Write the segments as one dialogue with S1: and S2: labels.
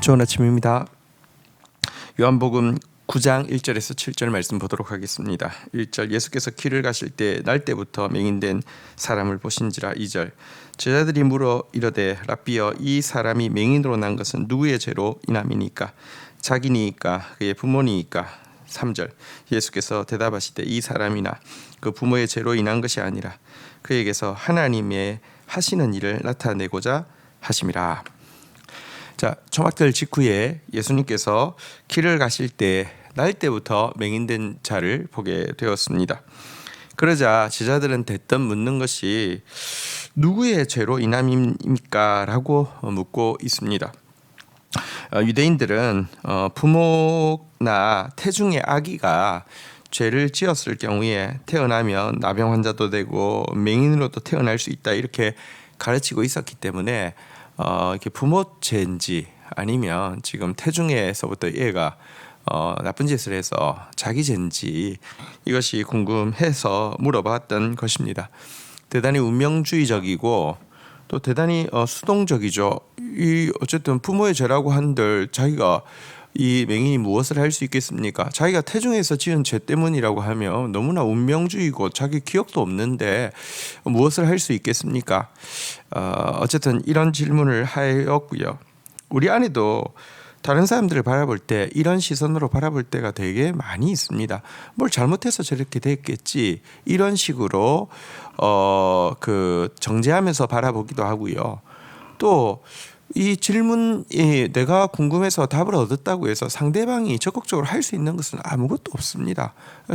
S1: 좋은 아침입니다. 요한복음 9장 1절에서 7절 말씀 보도록 하겠습니다. 1절 예수께서 길을 가실 때 날 때부터 맹인된 사람을 보신지라. 2절 제자들이 물어 이르되 랍비여 이 사람이 맹인으로 난 것은 누구의 죄로 인함이니까 자기니까 그의 부모니까. 3절 예수께서 대답하시되 이 사람이나 그 부모의 죄로 인한 것이 아니라 그에게서 하나님의 하시는 일을 나타내고자 하심이라. 자, 초막절 직후에 예수님께서 길을 가실 때 날 때부터 맹인된 자를 보게 되었습니다. 그러자 제자들은 대뜸 묻는 것이 누구의 죄로 인함입니까? 라고 묻고 있습니다. 유대인들은 부모나 태중의 아기가 죄를 지었을 경우에 태어나면 나병 환자도 되고 맹인으로도 태어날 수 있다 이렇게 가르치고 있었기 때문에 이렇게 부모 죄인지 아니면 지금 태중에서부터 얘가 나쁜 짓을 해서 자기 죄인지 이것이 궁금해서 물어봤던 것입니다. 대단히 운명주의적이고 또 대단히 수동적이죠. 이 어쨌든 부모의 죄라고 한들 자기가 이 맹인이 무엇을 할 수 있겠습니까? 자기가 태중에서 지은 죄 때문이라고 하면 너무나 운명주의고 자기 기억도 없는데 무엇을 할 수 있겠습니까? 어쨌든 이런 질문을 하였고요. 우리 안에도 다른 사람들을 바라볼 때 이런 시선으로 바라볼 때가 되게 많이 있습니다. 뭘 잘못해서 저렇게 됐겠지 이런 식으로 정죄하면서 바라보기도 하고요. 또 이 질문이 내가 궁금해서 답을 얻었다고 해서 상대방이 적극적으로 할 수 있는 것은 아무것도 없습니다.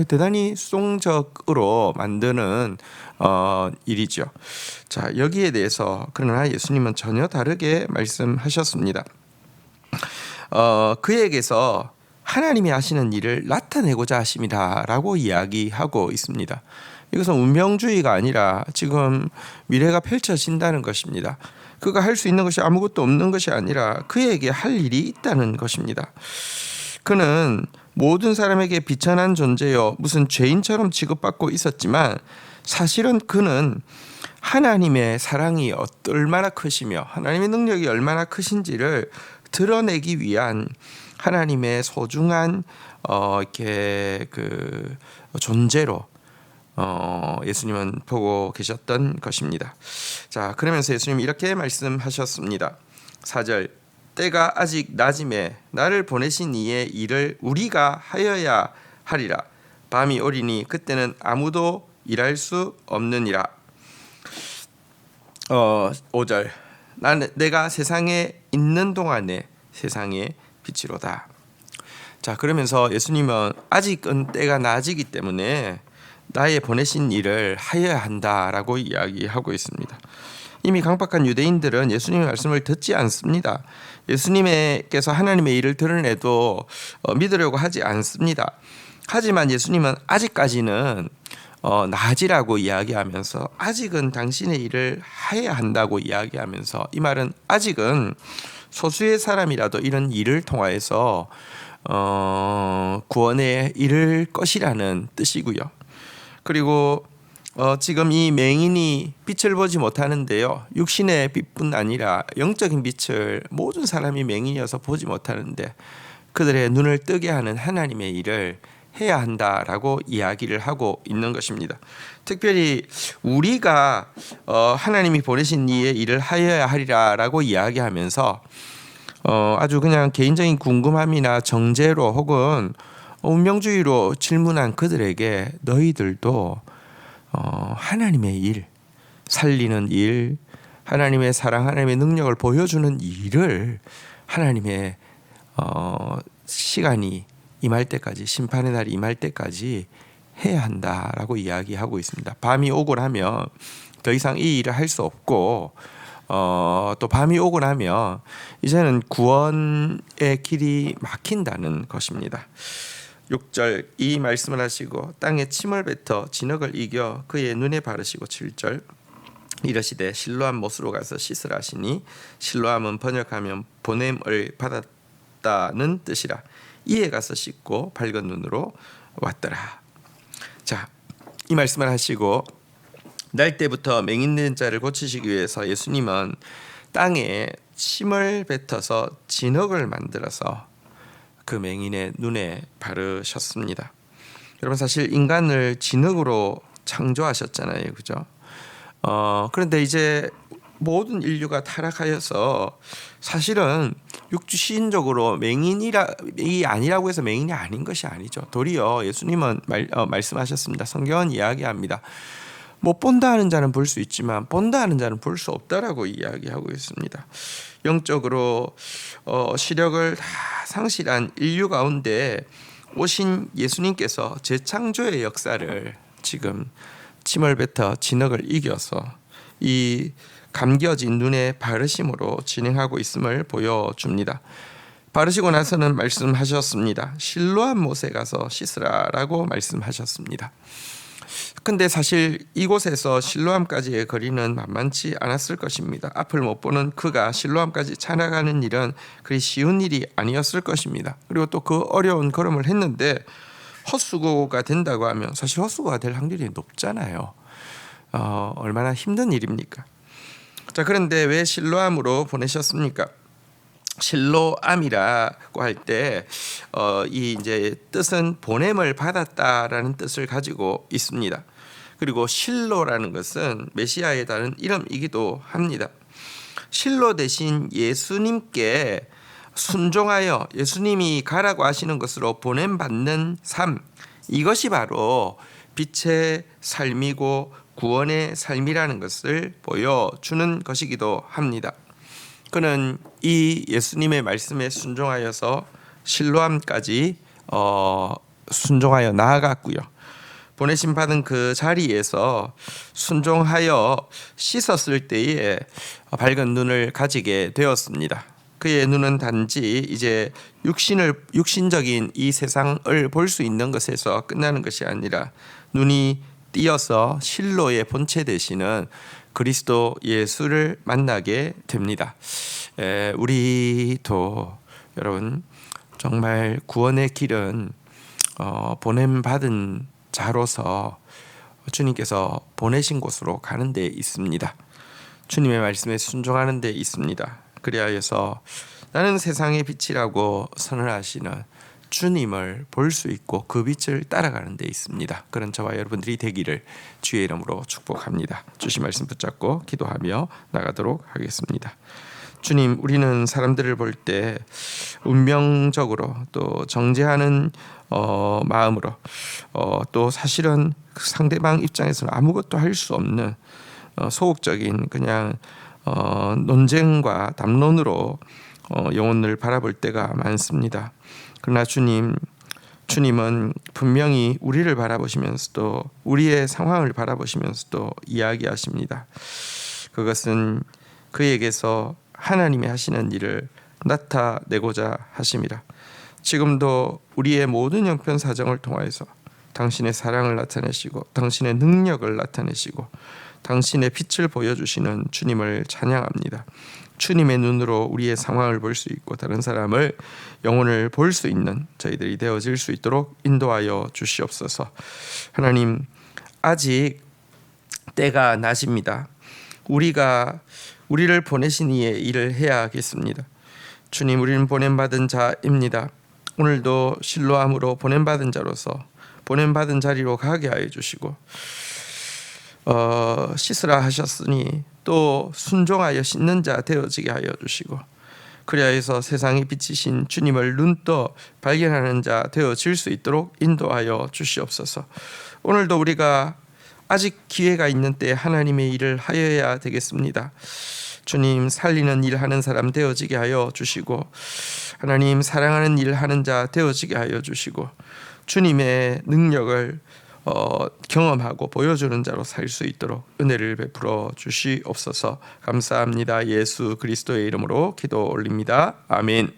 S1: 대단히 수동적으로 만드는 일이죠. 자, 여기에 대해서 그러나 예수님은 전혀 다르게 말씀하셨습니다. 그에게서 하나님이 하시는 일을 나타내고자 하심이다라고 이야기하고 있습니다. 이것은 운명주의가 아니라 지금 미래가 펼쳐진다는 것입니다. 그가 할 수 있는 것이 아무것도 없는 것이 아니라 그에게 할 일이 있다는 것입니다. 그는 모든 사람에게 비천한 존재여 무슨 죄인처럼 취급받고 있었지만 사실은 그는 하나님의 사랑이 얼마나 크시며 하나님의 능력이 얼마나 크신지를 드러내기 위한 하나님의 소중한 존재로 예수님은 보고 계셨던 것입니다. 자, 그러면서 예수님이 이렇게 말씀하셨습니다. 4절 때가 아직 낮임에 나를 보내신 이의 일을 우리가 하여야 하리라. 밤이 오리니 그때는 아무도 일할 수 없느니라. 5절 내가 세상에 있는 동안에 세상의 빛이로다. 자, 그러면서 예수님은 아직은 때가 낮이기 때문에 나의 보내신 일을 하여야 한다라고 이야기하고 있습니다. 이미 강박한 유대인들은 예수님의 말씀을 듣지 않습니다. 예수님께서 하나님의 일을 드러내도 믿으려고 하지 않습니다. 하지만 예수님은 아직까지는 낮이라고 이야기하면서 아직은 당신의 일을 해야 한다고 이야기하면서 이 말은 아직은 소수의 사람이라도 이런 일을 통하여서 구원에 이를 것이라는 뜻이고요. 그리고 지금 이 맹인이 빛을 보지 못하는데요. 육신의 빛뿐 아니라 영적인 빛을 모든 사람이 맹인이어서 보지 못하는데 그들의 눈을 뜨게 하는 하나님의 일을 해야 한다라고 이야기를 하고 있는 것입니다. 특별히 우리가 하나님이 보내신 이의 일을 하여야 하리라라고 이야기하면서 아주 그냥 개인적인 궁금함이나 정죄로 혹은 운명주의로 질문한 그들에게 너희들도 하나님의 일, 살리는 일, 하나님의 사랑, 하나님의 능력을 보여주는 일을 하나님의 시간이 임할 때까지, 심판의 날이 임할 때까지 해야 한다라고 이야기하고 있습니다. 밤이 오고 나면 더 이상 이 일을 할 수 없고 또 밤이 오고 나면 이제는 구원의 길이 막힌다는 것입니다. 6절 이 말씀을 하시고 땅에 침을 뱉어 진흙을 이겨 그의 눈에 바르시고 7절 이르시되 실로암 못으로 가서 씻으라 하시니 실로암은 번역하면 보냄을 받았다는 뜻이라. 이에 가서 씻고 밝은 눈으로 왔더라. 자, 이 말씀을 하시고 날 때부터 맹인된 자를 고치시기 위해서 예수님은 땅에 침을 뱉어서 진흙을 만들어서 그 맹인의 눈에 바르셨습니다. 여러분, 사실 인간을 진흙으로 창조하셨잖아요, 그죠? 그런데 이제 모든 인류가 타락하여서 사실은 육주시인적으로 맹인이 아니라고 해서 맹인이 아닌 것이 아니죠. 도리어 예수님은 말씀하셨습니다. 성경은 이야기합니다. 못 본다 하는 자는 볼 수 있지만 본다 하는 자는 볼 수 없다라고 이야기하고 있습니다. 영적으로 시력을 다 상실한 인류 가운데 오신 예수님께서 재창조의 역사를 지금 침을 뱉어 진흙을 이겨서 이 감겨진 눈에 바르심으로 진행하고 있음을 보여줍니다. 바르시고 나서는 말씀하셨습니다. 실로암 못에 가서 씻으라라고 말씀하셨습니다. 근데 사실 이곳에서 실로암까지의 거리는 만만치 않았을 것입니다. 앞을 못 보는 그가 실로암까지 찾아가는 일은 그리 쉬운 일이 아니었을 것입니다. 그리고 또 그 어려운 걸음을 했는데 헛수고가 된다고 하면 사실 헛수고가 될 확률이 높잖아요. 얼마나 힘든 일입니까? 자, 그런데 왜 실로암으로 보내셨습니까? 실로암이라고 할 때 이 이제 뜻은 보냄을 받았다라는 뜻을 가지고 있습니다. 그리고 실로라는 것은 메시아에 따른 이름이기도 합니다. 실로 대신 예수님께 순종하여 예수님이 가라고 하시는 것으로 보냄받는 삶, 이것이 바로 빛의 삶이고 구원의 삶이라는 것을 보여주는 것이기도 합니다. 그는 이 예수님의 말씀에 순종하여서 실로암까지 순종하여 나아갔고요. 보내심 받은 그 자리에서 순종하여 씻었을 때에 밝은 눈을 가지게 되었습니다. 그의 눈은 단지 이제 육신적인 이 세상을 볼 수 있는 것에서 끝나는 것이 아니라 눈이 띄어서 실로의 본체 되시는 그리스도 예수를 만나게 됩니다. 우리도 여러분 정말 구원의 길은 보냄받은 자로서 주님께서 보내신 곳으로 가는 데 있습니다. 주님의 말씀에 순종하는 데 있습니다. 그리하여서 나는 세상의 빛이라고 선언하시는 주님을 볼 수 있고 그 빛을 따라가는 데 있습니다. 그런 저와 여러분들이 되기를 주의 이름으로 축복합니다. 주신 말씀 붙잡고 기도하며 나가도록 하겠습니다. 주님, 우리는 사람들을 볼 때 운명적으로 또 정죄하는 마음으로 또 사실은 상대방 입장에서는 아무것도 할 수 없는 소극적인 그냥 논쟁과 담론으로 영혼을 바라볼 때가 많습니다. 그러나 주님은 분명히 우리를 바라보시면서도 우리의 상황을 바라보시면서도 이야기하십니다. 그것은 그에게서 하나님이 하시는 일을 나타내고자 하심이라. 지금도 우리의 모든 형편 사정을 통하여서 당신의 사랑을 나타내시고 당신의 능력을 나타내시고 당신의 빛을 보여주시는 주님을 찬양합니다. 주님의 눈으로 우리의 상황을 볼 수 있고 다른 사람을 영혼을 볼 수 있는 저희들이 되어질 수 있도록 인도하여 주시옵소서. 하나님, 아직 때가 낮입니다. 우리를 보내신 이의 일을 해야겠습니다. 주님, 우리는 보냄받은 자입니다. 오늘도 실로암으로 보냄받은 자로서 보냄받은 자리로 가게 하여 주시고 씻으라 하셨으니 또 순종하여 씻는 자 되어지게 하여 주시고 그리하여서 세상에 비치신 주님을 눈떠 발견하는 자 되어질 수 있도록 인도하여 주시옵소서. 오늘도 우리가 아직 기회가 있는 때 하나님의 일을 하여야 되겠습니다. 주님, 살리는 일 하는 사람 되어지게 하여 주시고 하나님 사랑하는 일 하는 자 되어지게 하여 주시고 주님의 능력을 경험하고 보여주는 자로 살 수 있도록 은혜를 베풀어 주시옵소서. 감사합니다. 예수 그리스도의 이름으로 기도 올립니다. 아멘.